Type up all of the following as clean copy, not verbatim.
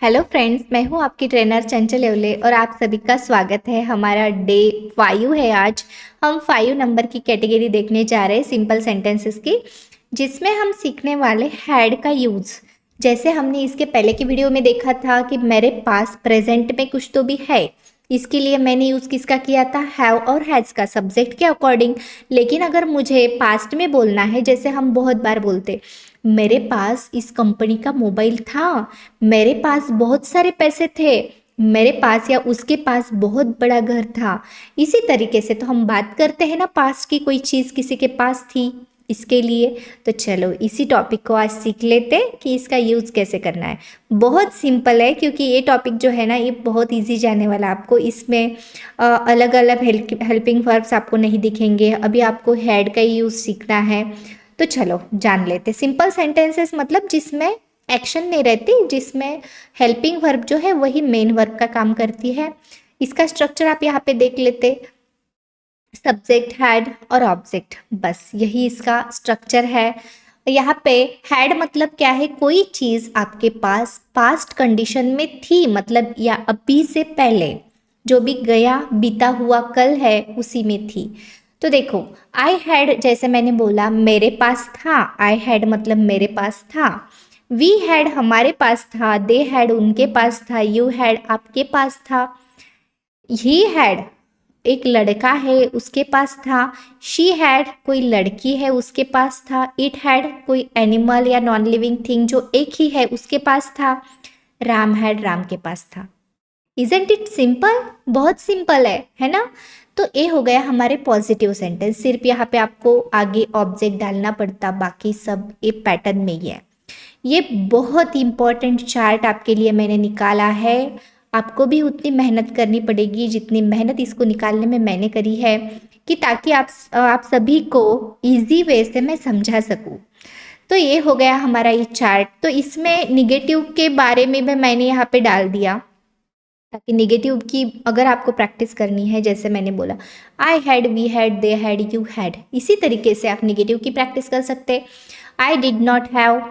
Hello friends, मैं हूँ आपकी ट्रेनर चंचल येवले और आप सभी का स्वागत है। हमारा डे 5 है। आज हम 5 नंबर की कैटेगरी देखने जा रहे हैं, सिंपल सेंटेंसेस की, जिसमें हम सीखने वाले हैड का यूज़। जैसे हमने इसके पहले की वीडियो में देखा था कि मेरे पास प्रेजेंट में कुछ तो भी है, इसके लिए मैंने यूज़ किसका किया था, हैव और हैज़ का, सब्जेक्ट के अकॉर्डिंग। लेकिन अगर मुझे पास्ट में बोलना है, जैसे हम बहुत बार बोलते, मेरे पास इस कंपनी का मोबाइल था, मेरे पास बहुत सारे पैसे थे, मेरे पास या उसके पास बहुत बड़ा घर था। इसी तरीके से तो हम बात करते हैं ना, पास्ट की कोई चीज़ किसी के पास थी, इसके लिए। तो चलो इसी टॉपिक को आज सीख लेते हैं कि इसका यूज़ कैसे करना है। बहुत सिंपल है, क्योंकि ये टॉपिक जो है ना, ये बहुत इजी जाने वाला है आपको। इसमें अलग अलग हेल्पिंग वर्ब्स आपको नहीं दिखेंगे। अभी आपको हैड का यूज़ सीखना है। तो चलो जान लेते। सिंपल सेंटेंसेस मतलब जिसमें एक्शन नहीं रहती, जिसमें हेल्पिंग वर्ब जो है वही मेन वर्ब का काम करती है। इसका स्ट्रक्चर आप यहाँ पे देख लेते, सब्जेक्ट, हैड और ऑब्जेक्ट, बस यही इसका स्ट्रक्चर है। यहाँ पे हैड मतलब क्या है, कोई चीज़ आपके पास पास्ट कंडीशन में थी, मतलब या अभी से पहले, जो भी गया बीता हुआ कल है उसी में थी। तो देखो, आई हैड, जैसे मैंने बोला मेरे पास था, आई हैड मतलब मेरे पास था। वी हैड हमारे पास था, दे हैड उनके पास था, यू हैड आपके पास था, ही हैड एक लड़का है उसके पास था, शी हैड कोई लड़की है उसके पास था, इट हैड कोई एनिमल या नॉन लिविंग थिंग जो एक ही है उसके पास था, राम हैड राम के पास था। Isn't it simple? बहुत सिंपल है ना। तो ये हो गया हमारे पॉजिटिव सेंटेंस। सिर्फ यहाँ पे आपको आगे ऑब्जेक्ट डालना पड़ता, बाकी सब ये पैटर्न में ही है। ये बहुत इंपॉर्टेंट चार्ट आपके लिए मैंने निकाला है। आपको भी उतनी मेहनत करनी पड़ेगी जितनी मेहनत इसको निकालने में मैंने करी है, कि ताकि आप सभी को इजी वे से मैं समझा सकूं। तो ये हो गया हमारा ये चार्ट। तो इसमें निगेटिव के बारे में भी मैंने यहाँ पे डाल दिया, ताकि निगेटिव की अगर आपको प्रैक्टिस करनी है, जैसे मैंने बोला I had, we had, they had, you had, इसी तरीके से आप निगेटिव की प्रैक्टिस कर सकते। आई डिड नॉट हैव,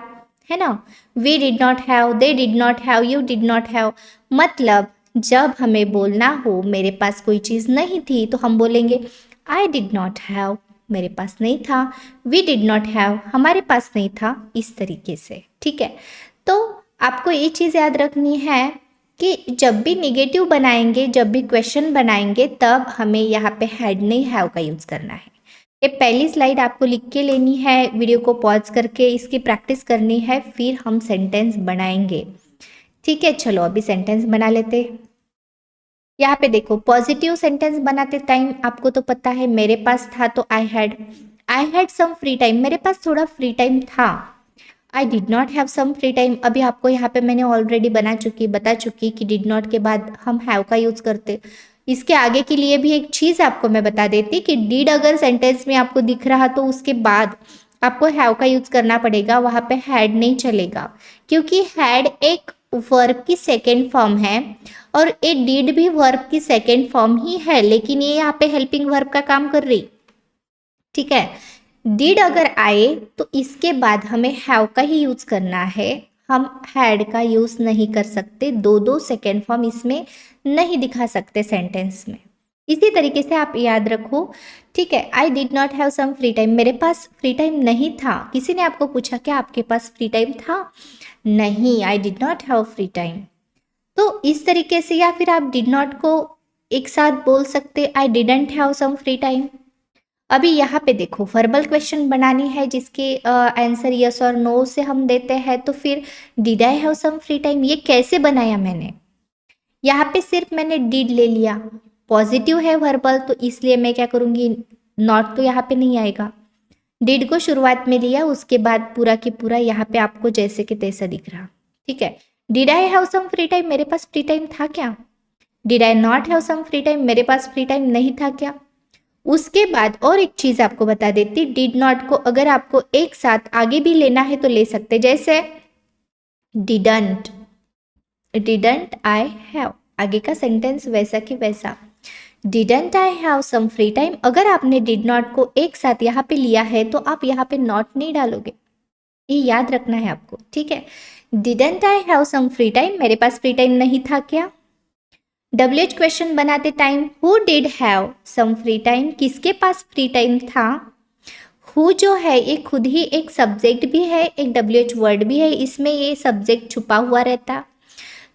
है ना, we did not have, they did not have, you did not have. मतलब जब हमें बोलना हो मेरे पास कोई चीज़ नहीं थी, तो हम बोलेंगे आई डिड नॉट हैव, मेरे पास नहीं था, वी डिड नॉट हैव, हमारे पास नहीं था, इस तरीके से। ठीक है, तो आपको ये चीज़ याद रखनी है कि जब भी निगेटिव बनाएंगे, जब भी क्वेश्चन बनाएंगे, तब हमें यहाँ पे हैड नहीं हैव का यूज़ करना है। ये पहली स्लाइड आपको लिख के लेनी है, वीडियो को पॉज करके इसकी प्रैक्टिस करनी है, फिर हम सेंटेंस बनाएंगे। ठीक है, चलो अभी सेंटेंस बना लेते। यहाँ पे देखो, पॉजिटिव सेंटेंस बनाते टाइम आपको तो पता है, मेरे पास था तो I had some free time, मेरे पास थोड़ा फ्री टाइम था। I did not have some free time, अभी आपको यहाँ पे मैंने ऑलरेडी बता चुकी कि डिड नॉट के बाद हम हैव का यूज़ करते। इसके आगे के लिए भी एक चीज़ आपको मैं बता देती कि डिड अगर सेंटेंस में आपको दिख रहा तो उसके बाद आपको हैव का यूज़ करना पड़ेगा, वहाँ पे हैड नहीं चलेगा, क्योंकि हैड एक वर्ब की सेकेंड फॉर्म है और ये डिड भी वर्ब की सेकेंड फॉर्म ही है, लेकिन ये यहाँ पे हेल्पिंग वर्ब का काम कर रही। ठीक है, डिड अगर आए तो इसके बाद हमें हैव का ही यूज करना है, हम हैड का यूज नहीं कर सकते, दो सेकेंड फॉर्म इसमें नहीं दिखा सकते सेंटेंस में। इसी तरीके से आप याद रखो। ठीक है, I did not have some free time, मेरे पास फ्री टाइम नहीं था। किसी ने आपको पूछा क्या आपके पास फ्री टाइम था? नहीं, आई did not have free time. तो इस तरीके से, या फिर आप डिड नॉट को एक साथ बोल सकते, I didn't have some free time. अभी यहाँ पे देखो, वर्बल क्वेश्चन बनानी है जिसके आंसर यस और नो से हम देते हैं, तो फिर did I have some free time ये कैसे बनाया मैंने? यहाँ पे सिर्फ मैंने डिड ले लिया, पॉजिटिव है वर्बल, तो इसलिए मैं क्या करूँगी, नॉट तो यहाँ पे नहीं आएगा। डिड को शुरुआत में लिया, उसके बाद पूरा की पूरा यहाँ पे आपको जैसे कि तैसा दिख रहा। ठीक है, did I have some free time, मेरे पास फ्री टाइम था क्या? Did I not have some free time, मेरे पास फ्री टाइम नहीं था क्या? उसके बाद और एक चीज आपको बता देती, डिड नॉट को अगर आपको एक साथ आगे भी लेना है तो ले सकते, जैसे डिडंट, डिडंट आई हैव, आगे का सेंटेंस वैसा कि वैसा। Didn't I have some free time, अगर आपने डिड नॉट को एक साथ यहाँ पे लिया है तो आप यहाँ पे नॉट नहीं डालोगे, ये याद रखना है आपको। ठीक है, didn't I have some free time, मेरे पास फ्री टाइम नहीं था क्या? WH क्वेश्चन बनाते time who did have some free time, किसके पास फ्री टाइम था? हु जो है ये खुद ही एक सब्जेक्ट भी है, एक WH वर्ड भी है, इसमें ये सब्जेक्ट छुपा हुआ रहता,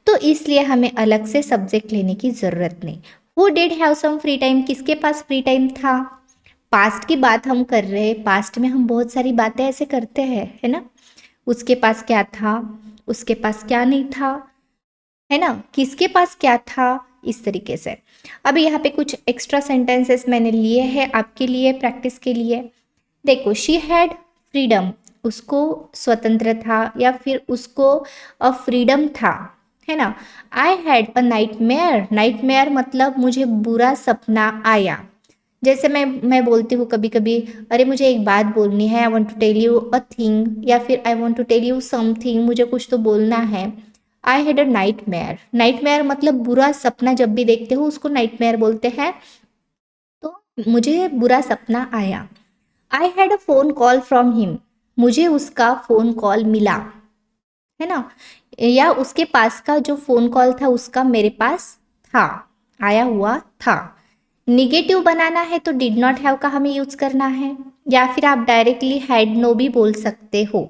तो इसलिए हमें अलग से सब्जेक्ट लेने की ज़रूरत नहीं। Who did have some free time, किसके पास फ्री टाइम था? पास्ट की बात हम कर रहे हैं, पास्ट में हम बहुत सारी बातें ऐसे करते हैं, है ना? उसके पास क्या था, उसके पास क्या नहीं था, है ना? किसके पास क्या था, इस तरीके से। अब यहाँ पे कुछ एक्स्ट्रा सेंटेंसेस मैंने लिए हैं आपके लिए प्रैक्टिस के लिए। देखो, शी हैड फ्रीडम, उसको स्वतंत्र था या फिर उसको फ्रीडम था, है ना? आई हैड अ नाइटमेयर, नाइटमेयर मतलब मुझे बुरा सपना आया। जैसे मैं बोलती हूँ कभी कभी, अरे मुझे एक बात बोलनी है, I want to tell you a thing, या फिर I want to tell you something, मुझे कुछ तो बोलना है। I had a nightmare, nightmare मतलब बुरा सपना, जब भी देखते हो उसको नाइटमेयर बोलते हैं। तो मुझे बुरा सपना आया। आई had a phone call from him, मुझे उसका फोन कॉल मिला, है ना? या उसके पास का जो फोन कॉल था उसका मेरे पास था, आया हुआ था। निगेटिव बनाना है तो डिड नॉट हैव का हमें यूज करना है, या फिर आप डायरेक्टली हैड नो भी बोल सकते हो।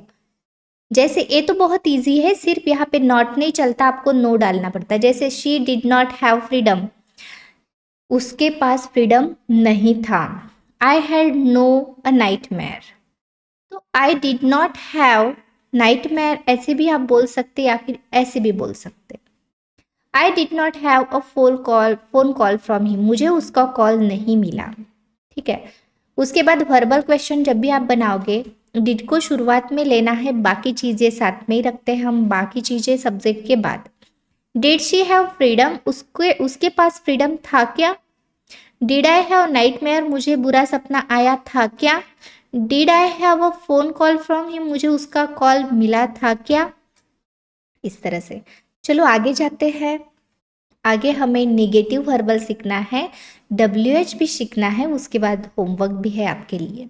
जैसे ये तो बहुत इजी है, सिर्फ यहाँ पे नॉट नहीं चलता, आपको नो डालना पड़ता है। जैसे she did not have freedom, उसके पास फ्रीडम नहीं था। I had no a nightmare, तो I did not have nightmare ऐसे भी आप बोल सकते, या फिर ऐसे भी बोल सकते। आई did not have a phone call from him, मुझे उसका कॉल नहीं मिला। ठीक है। उसके बाद वर्बल क्वेश्चन जब भी आप बनाओगे, डिड को शुरुआत में लेना है, बाकी चीज़ें साथ में ही रखते हैं हम, बाकी चीज़ें सब्जेक्ट के बाद। डिड शी हैव फ्रीडम, उसके पास फ्रीडम था क्या? डिड आई हैव नाइटमेयर, मुझे बुरा सपना आया था क्या? Did I have a phone call from him, मुझे उसका कॉल मिला था क्या? इस तरह से। चलो आगे जाते हैं। आगे हमें निगेटिव वर्बल सीखना है, WH भी सीखना है, उसके बाद होमवर्क भी है आपके लिए।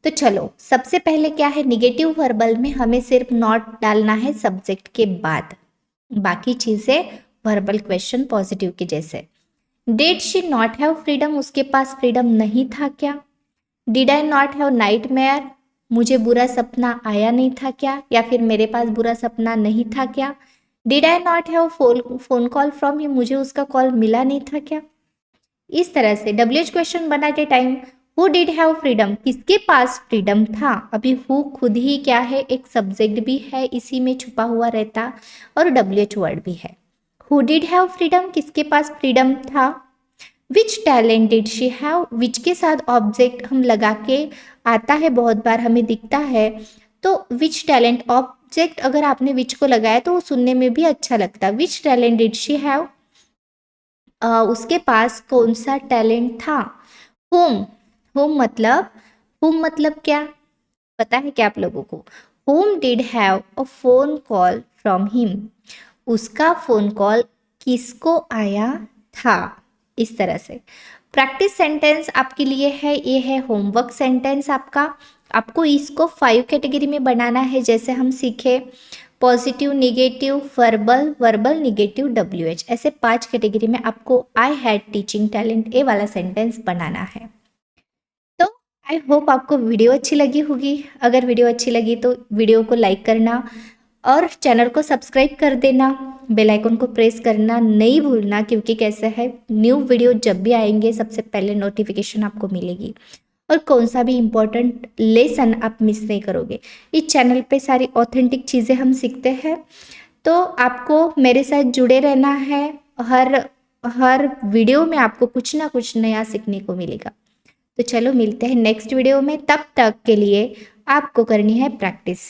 तो चलो, सबसे पहले क्या है, निगेटिव वर्बल में हमें सिर्फ नॉट डालना है सब्जेक्ट के बाद, बाकी चीज़ें वर्बल क्वेश्चन पॉजिटिव के जैसे। Did she not have freedom, उसके पास फ्रीडम नहीं था क्या? Did I not have nightmare, मुझे बुरा सपना आया नहीं था क्या, या फिर मेरे पास बुरा सपना नहीं था क्या? Did I not have phone call from him, मुझे उसका कॉल मिला नहीं था क्या? इस तरह से WH क्वेश्चन बनाते time who did have freedom, किसके पास फ्रीडम था? अभी हु खुद ही क्या है, एक सब्जेक्ट भी है, इसी में छुपा हुआ रहता, और WH वर्ड भी है। हु डिड हैव फ्रीडम, किसके पास फ्रीडम था? विच टैलेंट डिड शी हैव, विच के साथ ऑब्जेक्ट हम लगा के आता है, बहुत बार हमें दिखता है, तो विच टैलेंट ऑब्जेक्ट अगर आपने विच को लगाया तो वो सुनने में भी अच्छा लगता। विच टैलेंट डिड शी हैव, उसके पास कौन सा टैलेंट था? होम, होम मतलब क्या पता है क्या आप लोगों को? Home did have a phone call from him, उसका फोन कॉल किसको आया था? इस तरह से। प्रैक्टिस सेंटेंस आपके लिए है, ये है होमवर्क सेंटेंस आपका। आपको इसको 5 कैटेगरी में बनाना है, जैसे हम सीखे positive, negative, verbal, verbal negative, WH, ऐसे 5 कैटेगरी में आपको आई हैड टीचिंग टैलेंट ए वाला सेंटेंस बनाना है। तो आई होप आपको वीडियो अच्छी लगी होगी। अगर वीडियो अच्छी लगी तो वीडियो को लाइक करना और चैनल को सब्सक्राइब कर देना, बेल आइकन को प्रेस करना नहीं भूलना, क्योंकि कैसे है, न्यू वीडियो जब भी आएंगे सबसे पहले नोटिफिकेशन आपको मिलेगी, और कौन सा भी इम्पोर्टेंट लेसन आप मिस नहीं करोगे। इस चैनल पे सारी ऑथेंटिक चीज़ें हम सीखते हैं, तो आपको मेरे साथ जुड़े रहना है। हर वीडियो में आपको कुछ ना कुछ नया सीखने को मिलेगा। तो चलो मिलते हैं नेक्स्ट वीडियो में, तब तक के लिए आपको करनी है प्रैक्टिस।